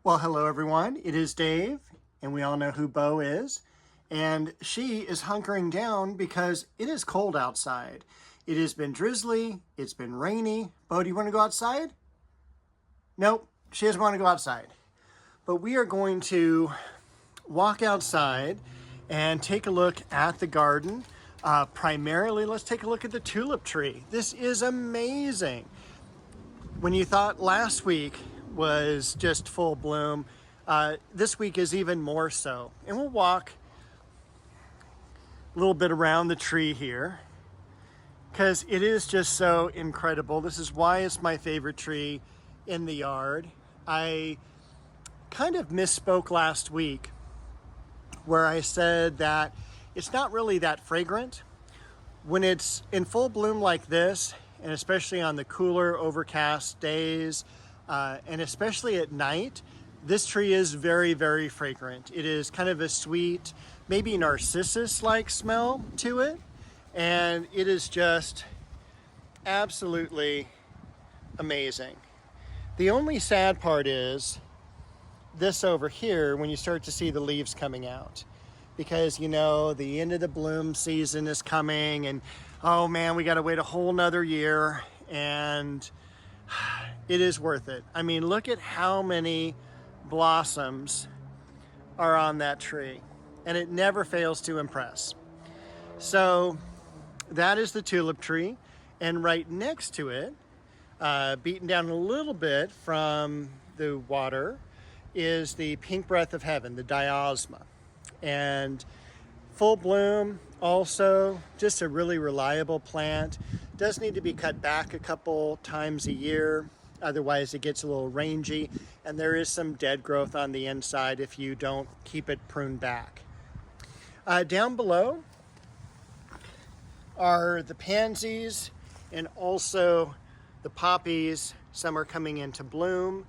Well, hello everyone. It is Dave, and we all know who Bo is. And she is hunkering down because it is cold outside. It has been drizzly, it's been rainy. Bo, do you want to go outside? Nope, she doesn't want to go outside. But we are going to walk outside and take a look at the garden. Primarily, let's take a look at the tulip tree. This is amazing. When you thought last week was just full bloom, this week is even more so. And we'll walk a little bit around the tree here because it is just so incredible. This is why it's my favorite tree in the yard. I kind of misspoke last week where I said that it's not really that fragrant. When it's in full bloom like this, and especially on the cooler, overcast days, and especially at night, this tree is very, very fragrant. It is kind of a sweet, maybe narcissus-like smell to it, and it is just absolutely amazing. The only sad part is this over here when you start to see the leaves coming out, because you know the end of the bloom season is coming, and oh man, we got to wait a whole nother year, and it is worth it. I mean, look at how many blossoms are on that tree, and it never fails to impress. So that is the tulip tree, and right next to it, beaten down a little bit from the water, is the pink breath of heaven, the diosma. And full bloom, also just a really reliable plant. Does need to be cut back a couple times a year, otherwise it gets a little rangy, and there is some dead growth on the inside if you don't keep it pruned back. Down below are the pansies and also the poppies. Some are coming into bloom,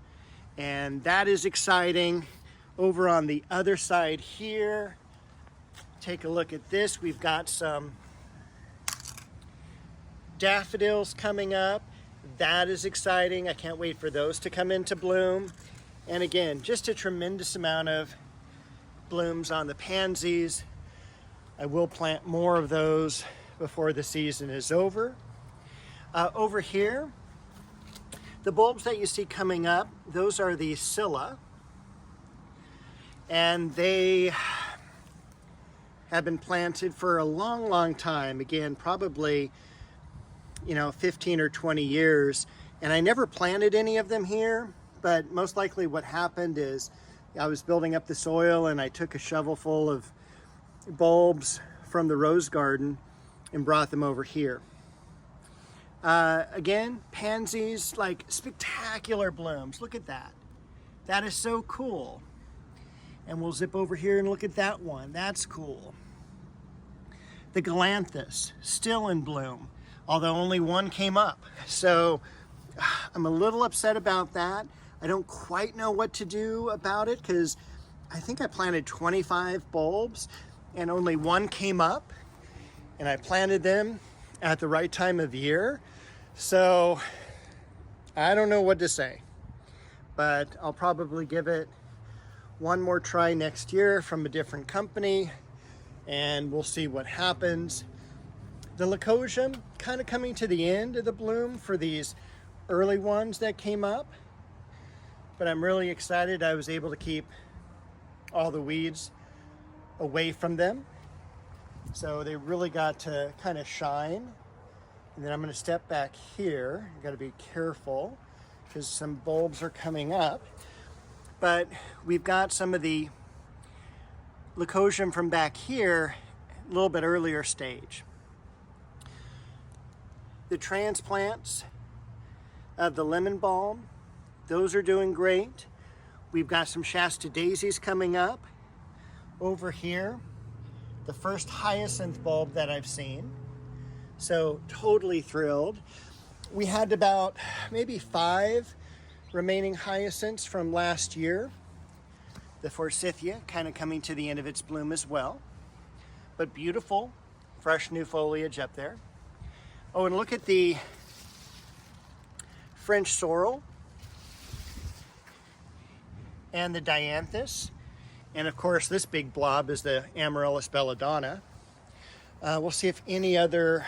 and that is exciting. Over on the other side here, take a look at this. We've got some daffodils coming up. That is exciting. I can't wait for those to come into bloom. And again, just a tremendous amount of blooms on the pansies. I will plant more of those before the season is over. Over here, the bulbs that you see coming up, those are the Scilla. And they have been planted for a long, long time. Again, probably, 15 or 20 years. And I never planted any of them here, but most likely what happened is I was building up the soil and I took a shovel full of bulbs from the rose garden and brought them over here. Again, pansies, like spectacular blooms. Look at that. That is so cool. And we'll zip over here and look at that one. That's cool. The galanthus, still in bloom, although only one came up. So I'm a little upset about that. I don't quite know what to do about it because I think I planted 25 bulbs and only one came up, and I planted them at the right time of year. So I don't know what to say, but I'll probably give it one more try next year from a different company, and we'll see what happens. The leucosium kind of coming to the end of the bloom for these early ones that came up, but I'm really excited I was able to keep all the weeds away from them. So they really got to kind of shine. And then I'm going to step back here. Got to be careful because some bulbs are coming up. But we've got some of the leucosium from back here, a little bit earlier stage. The transplants of the lemon balm, those are doing great. We've got some Shasta daisies coming up over here. The first hyacinth bulb that I've seen. So totally thrilled. We had about maybe 5 remaining hyacinths from last year. The forsythia kind of coming to the end of its bloom as well. But beautiful, fresh new foliage up there. Oh, and look at the French sorrel. and the dianthus. And of course, this big blob is the Amaryllis belladonna. We'll see if any other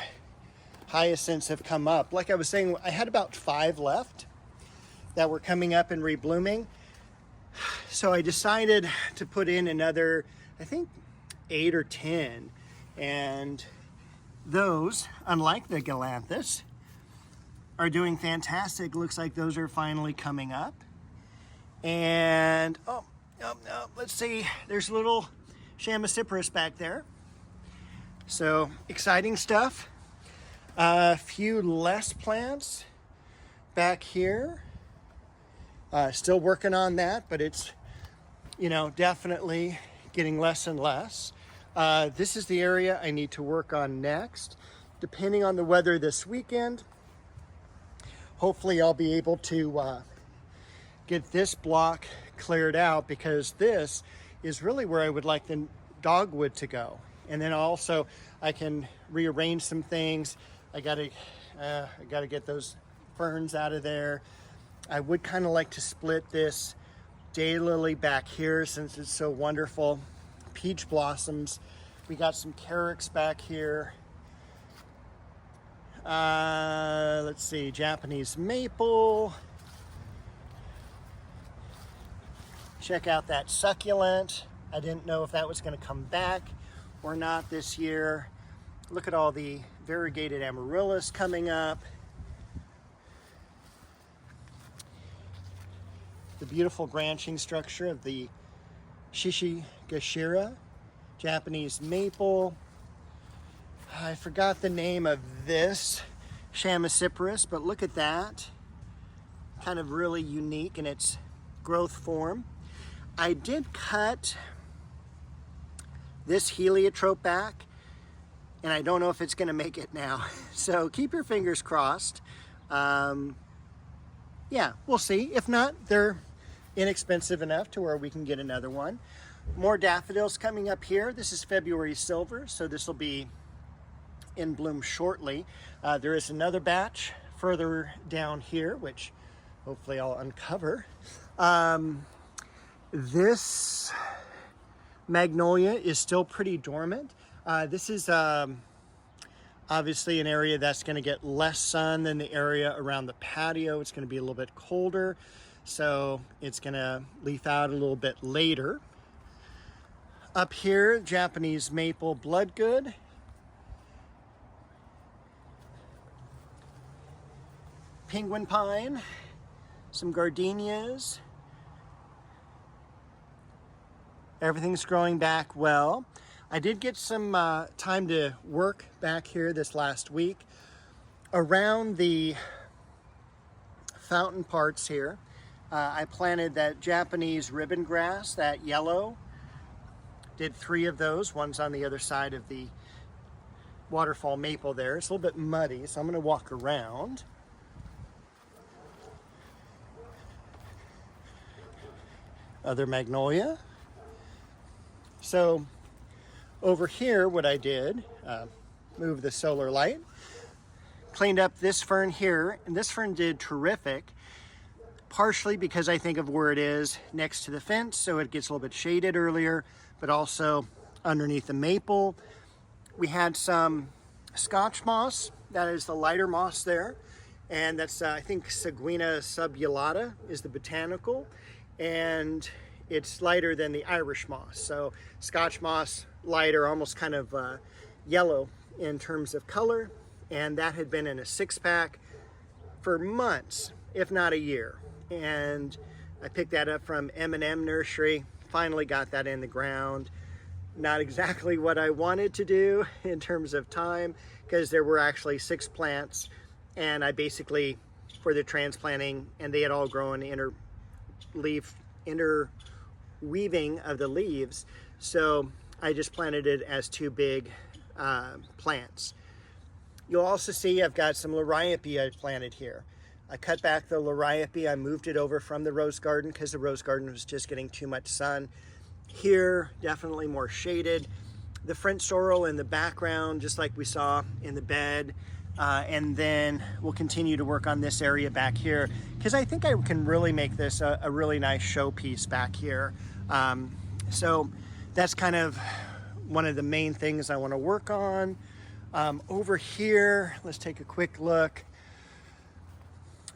hyacinths have come up. Like I was saying, I had about 5 left that were coming up and reblooming. So I decided to put in another, I think 8 or 10. And those, unlike the galanthus, are doing fantastic. Looks like those are finally coming up. And, oh, let's see, there's a little Chamaecyparis back there. So, exciting stuff. A few less plants back here. Still working on that, but it's, you know, definitely getting less and less. This is the area I need to work on next. Depending on the weather this weekend, hopefully I'll be able to get this block cleared out, because this is really where I would like the dogwood to go. And then also I can rearrange some things. I gotta get those ferns out of there. I would kind of like to split this daylily back here since it's so wonderful. Peach blossoms. We got some carex back here. Let's see, Japanese maple. Check out that succulent. I didn't know if that was going to come back or not this year. Look at all the variegated amaryllis coming up. The beautiful branching structure of the Shishigashira, Japanese maple. I forgot the name of this Chamaecyparis, but look at that. Kind of really unique in its growth form. I did cut this heliotrope back, and I don't know if it's going to make it now. So keep your fingers crossed. Yeah, we'll see. If not, they're inexpensive enough to where we can get another one. More daffodils coming up here. This is February silver, so this will be in bloom shortly. There is another batch further down here, which hopefully I'll uncover. This magnolia is still pretty dormant. This is obviously an area that's going to get less sun than the area around the patio. It's going to be a little bit colder, so it's going to leaf out a little bit later. Up here, Japanese maple bloodgood. Penguin pine, some gardenias. Everything's growing back well. I did get some time to work back here this last week around the fountain parts here. I planted that Japanese ribbon grass, that yellow. Did 3 of those. One's on the other side of the waterfall maple there. It's a little bit muddy, so I'm going to walk around. Other magnolia. So over here, what I did, move the solar light, cleaned up this fern here, and this fern did terrific, partially because I think of where it is next to the fence, so it gets a little bit shaded earlier, but also underneath the maple. We had some Scotch moss, that is the lighter moss there, and that's, I think, Seguina subulata is the botanical, and it's lighter than the Irish moss. So Scotch moss, lighter, almost kind of yellow in terms of color, and that had been in a 6-pack for months, if not a year. And I picked that up from M&M Nursery, finally got that in the ground. Not exactly what I wanted to do in terms of time, because there were actually 6 plants, and I basically, for the transplanting, and they had all grown interweaving of the leaves, so I just planted it as 2 big plants. You'll also see I've got some liriope I planted here. I cut back the liriope, I moved it over from the rose garden because the rose garden was just getting too much sun. Here, definitely more shaded. The French sorrel in the background, just like we saw in the bed, And then we'll continue to work on this area back here because I think I can really make this a really nice showpiece back here. So that's kind of one of the main things I want to work on. Over here, let's take a quick look.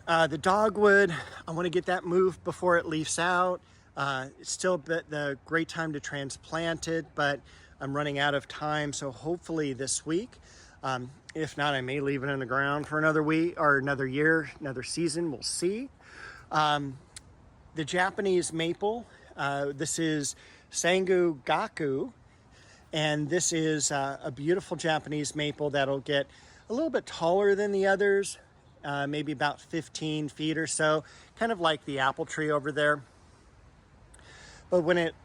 The dogwood, I want to get that moved before it leaves out. It's still the great time to transplant it, but I'm running out of time, so hopefully this week. If not, I may leave it in the ground for another week or another year, another season, we'll see. The Japanese maple, this is Sangu Gaku, and this is a beautiful Japanese maple that'll get a little bit taller than the others, maybe about 15 feet or so, kind of like the apple tree over there. But when it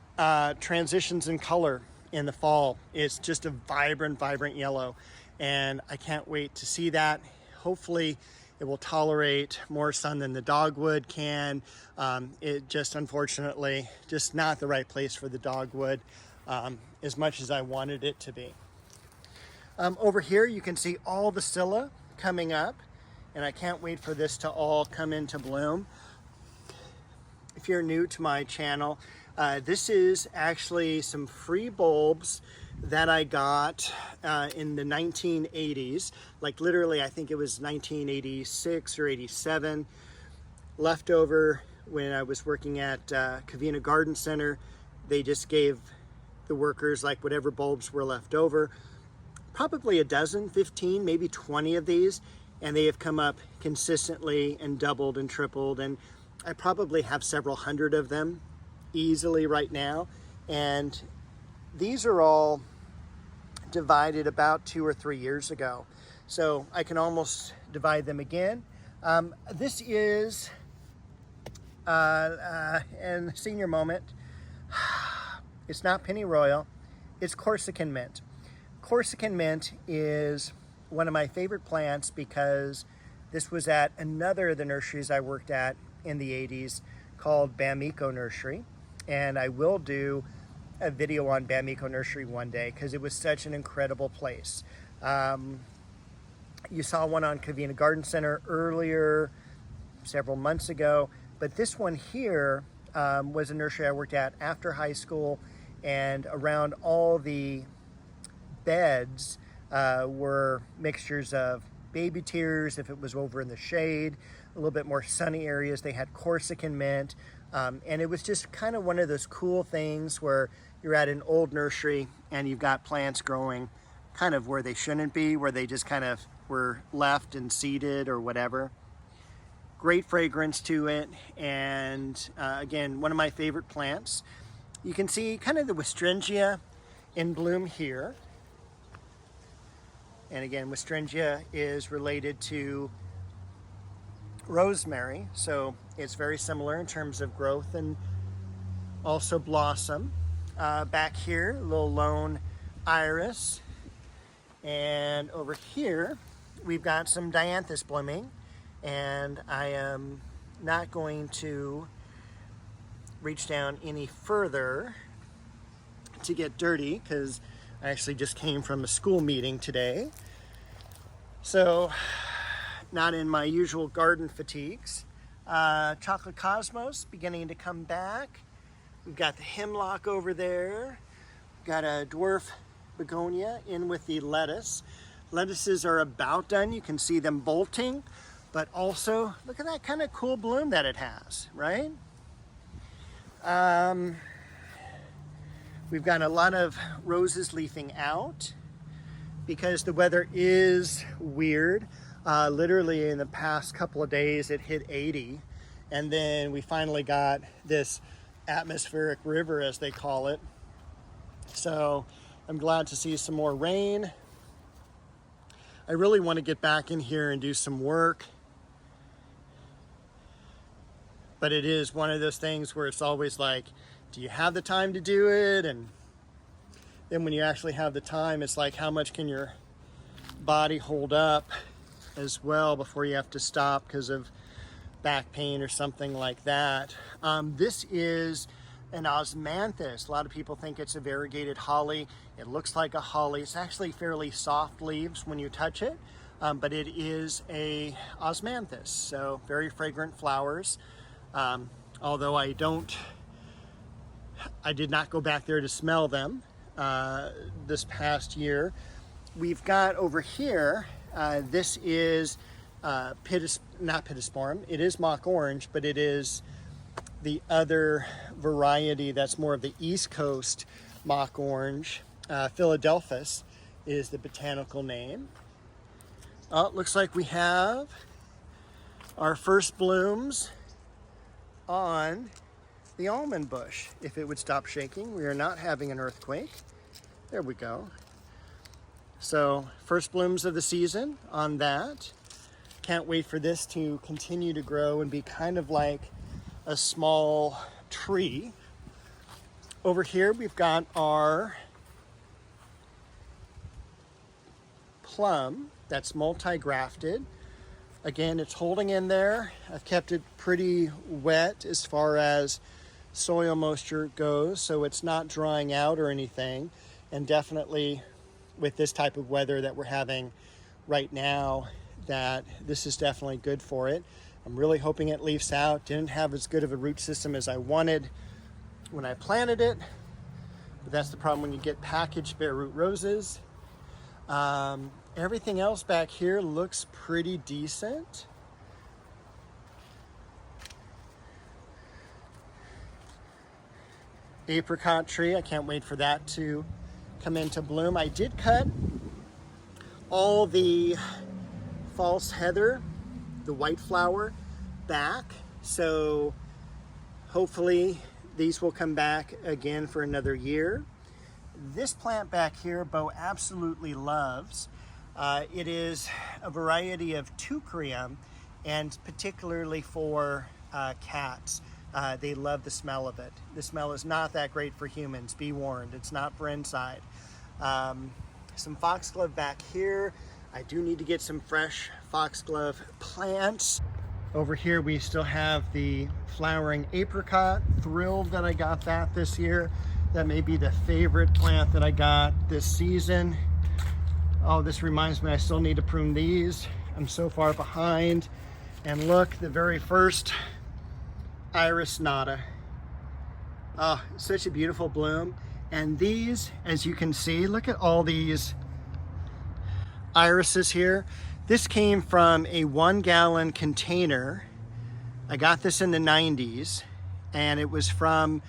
transitions in color in the fall, it's just a vibrant, vibrant yellow. And I can't wait to see that. Hopefully it will tolerate more sun than the dogwood can. It just, unfortunately, just not the right place for the dogwood as much as I wanted it to be. Over here, you can see all the scilla coming up, and I can't wait for this to all come into bloom. If you're new to my channel, this is actually some free bulbs that I got in the 1980s. Like literally, I think it was 1986 or 87. Leftover when I was working at Covina Garden Center. They just gave the workers like whatever bulbs were left over. Probably a dozen, 15, maybe 20 of these. And they have come up consistently and doubled and tripled. And I probably have several hundred of them easily right now. And these are all divided about 2 or 3 years ago. So I can almost divide them again. This is, and senior moment, it's not pennyroyal, it's Corsican mint. Corsican mint is one of my favorite plants because this was at another of the nurseries I worked at in the 80s called Bamiko Nursery. And I will do a video on Bamiko Nursery one day because it was such an incredible place. You saw one on Covina Garden Center earlier, several months ago, but this one here was a nursery I worked at after high school, and around all the beds were mixtures of baby tears if it was over in the shade, a little bit more sunny areas. They had Corsican mint, and it was just kind of one of those cool things where you're at an old nursery and you've got plants growing kind of where they shouldn't be, where they just kind of were left and seeded or whatever. Great fragrance to it, and again, one of my favorite plants. You can see kind of the Westringia in bloom here. And again, Westringia is related to rosemary, so it's very similar in terms of growth and also blossom. Back here, a little lone iris. And over here, we've got some dianthus blooming. And I am not going to reach down any further to get dirty because I actually just came from a school meeting today. So, not in my usual garden fatigues. Chocolate Cosmos beginning to come back. We've got the hemlock over there. We've got a dwarf begonia in with the lettuce. Lettuces are about done. You can see them bolting, but also look at that kind of cool bloom that it has, right? We've got a lot of roses leafing out because the weather is weird. Literally in the past couple of days it hit 80, and then we finally got this atmospheric river, as they call it. So I'm glad to see some more rain. I really want to get back in here and do some work, but it is one of those things where it's always like, do you have the time to do it? And then when you actually have the time, it's like, how much can your body hold up as well before you have to stop because of back pain or something like that. This is an osmanthus. A lot of people think it's a variegated holly. It looks like a holly. It's actually fairly soft leaves when you touch it. but it is a osmanthus, so very fragrant flowers. Although I did not go back there to smell them this past year. We've got over here, this is not pittosporum, it is mock orange, but it is the other variety that's more of the East Coast mock orange. Philadelphus is the botanical name. Oh, it looks like we have our first blooms on the almond bush. If it would stop shaking, we are not having an earthquake. There we go. So first blooms of the season on that. Can't wait for this to continue to grow and be kind of like a small tree. Over here we've got our plum that's multi-grafted. Again, it's holding in there. I've kept it pretty wet as far as soil moisture goes, so it's not drying out or anything. And definitely with this type of weather that we're having right now, that this is definitely good for it. I'm really hoping it leaves out. Didn't have as good of a root system as I wanted when I planted it, but that's the problem when you get packaged bare root roses. Everything else back here looks pretty decent. Apricot tree, I can't wait for that to come into bloom. I did cut all the false heather, the white flower, back, so hopefully these will come back again for another year. This plant back here, Bo absolutely loves. It is a variety of Teucrium, and particularly for cats. They love the smell of it. The smell is not that great for humans, be warned. It's not for inside. Some foxglove back here. I do need to get some fresh foxglove plants. Over here we still have the flowering apricot. Thrilled that I got that this year. That may be the favorite plant that I got this season. Oh, this reminds me I still need to prune these. I'm so far behind. And look, the very first Iris nata. Oh, such a beautiful bloom. And these, as you can see, look at all these irises here. This came from a 1-gallon container. I got this in the 90s, and it was from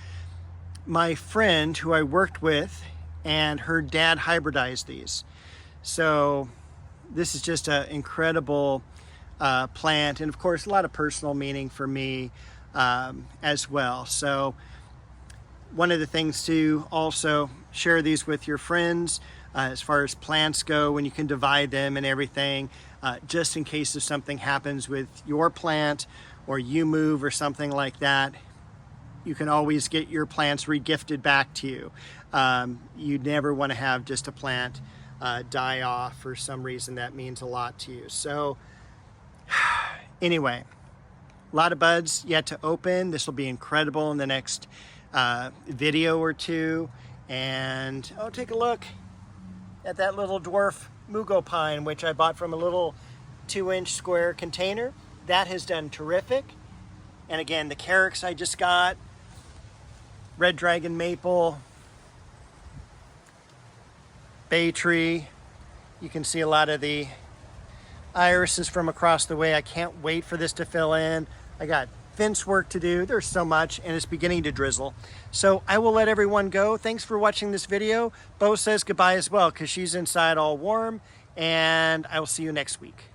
my friend who I worked with, and her dad hybridized these. So this is just an incredible plant, and of course a lot of personal meaning for me as well. So one of the things to also share these with your friends as far as plants go, when you can divide them and everything, just in case if something happens with your plant or you move or something like that, you can always get your plants regifted back to you. You never want to have just a plant die off for some reason. That means a lot to you. So anyway, a lot of buds yet to open. This will be incredible in the next video or two. And oh, take a look at that little dwarf mugo pine, which I bought from a little 2-inch square container. That has done terrific. And again, the carex I just got, red dragon maple, bay tree. You can see a lot of the irises from across the way. I can't wait for this to fill in. I got fence work to do. There's so much, and it's beginning to drizzle. So I will let everyone go. Thanks for watching this video. Bo says goodbye as well, because she's inside all warm, and I will see you next week.